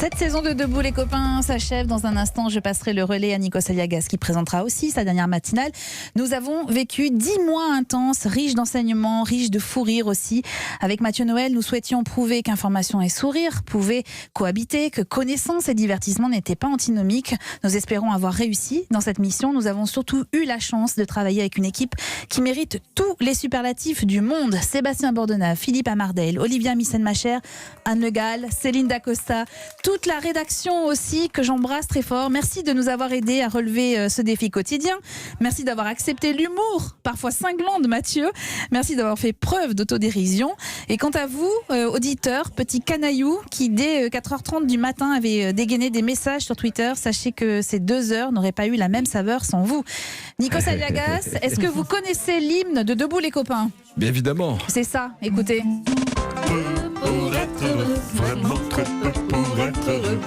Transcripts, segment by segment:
Cette saison de Debout les copains s'achève. Dans un instant, je passerai le relais à Nikos Aliagas qui présentera aussi sa dernière matinale. Nous avons vécu 10 mois intenses, riches d'enseignements, riches de fou rire aussi. Avec Mathieu Noël, nous souhaitions prouver qu'information et sourire pouvaient cohabiter, que connaissance et divertissement n'étaient pas antinomiques. Nous espérons avoir réussi dans cette mission. Nous avons surtout eu la chance de travailler avec une équipe qui mérite tous les superlatifs du monde. Sébastien Bordenave, Philippe Amardel, Olivia Missen-Macher, Anne Le Gall, Céline Dacosta, toute la rédaction aussi que j'embrasse très fort. Merci de nous avoir aidés à relever ce défi quotidien. Merci d'avoir accepté l'humour, parfois cinglant, de Mathieu. Merci d'avoir fait preuve d'autodérision. Et quant à vous, auditeurs, petits canailloux qui dès 4h30 du matin avaient dégainé des messages sur Twitter, sachez que ces 2 heures n'auraient pas eu la même saveur sans vous. Nikos Aliagas, est-ce que vous connaissez l'hymne de Debout les copains ? Bien évidemment. C'est ça, écoutez. Pour être heureux, vraiment très peu pour être heureux,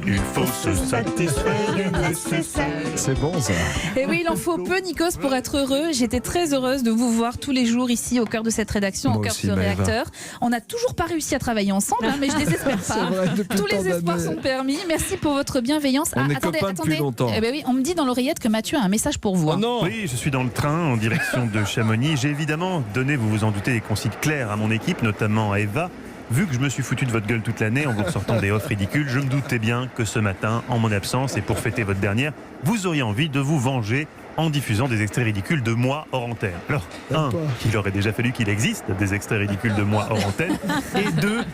il faut se satisfaire du nécessaire. C'est bon ça. Et oui, il en faut peu, Nikos, pour être heureux. J'étais très heureuse de vous voir tous les jours ici au cœur de cette rédaction, Moi au cœur aussi, de ce Maëva. réacteur. On n'a toujours pas réussi à travailler ensemble, mais je désespère C'est pas. vrai, depuis Tous tant les espoirs d'années. sont permis. Merci pour votre bienveillance. On est copains depuis longtemps. Eh ben oui, on me dit dans l'oreillette que Mathieu a un message pour vous. Oh non. Oui, je suis dans le train en direction de Chamonix. J'ai évidemment donné, vous vous en doutez, des consignes claires à mon équipe, notamment à Eva. Vu que je me suis foutu de votre gueule toute l'année en vous ressortant des offres ridicules, je me doutais bien que ce matin, en mon absence et pour fêter votre dernière, vous auriez envie de vous venger en diffusant des extraits ridicules de moi hors antenne. Alors, un, il aurait déjà fallu qu'il existe des extraits ridicules de moi hors antenne. Et 2,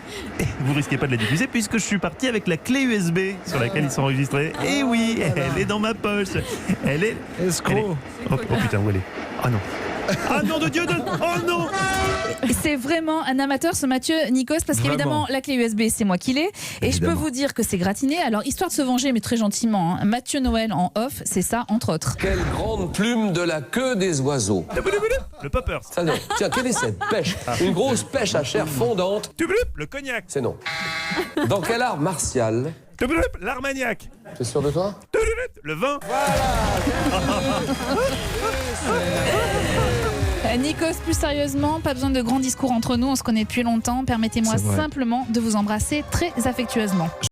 vous risquez pas de la diffuser puisque je suis parti avec la clé USB sur laquelle ils sont enregistrés. Et oui, elle est dans ma poche. Elle est... Escroc. Oh putain, où elle est ? Ah non. Ah non de Dieu de... Oh non. C'est vraiment un amateur ce Mathieu, Nikos, parce qu'évidemment la clé USB c'est moi qui l'ai et je peux vous dire que c'est gratiné. Alors histoire de se venger mais très gentiment, hein, Mathieu Noël en off, c'est ça entre autres. Quelle grande plume de la queue des oiseaux. Le popper. Ça non. Tiens, quelle est cette pêche? Une grosse pêche à chair fondante. Le cognac. C'est non. Dans quel art martial? L'armagnac. T'es sûr de toi? Le vin. Nikos, plus sérieusement, pas besoin de grands discours entre nous, on se connaît depuis longtemps. Permettez-moi C'est vrai. simplement de vous embrasser très affectueusement.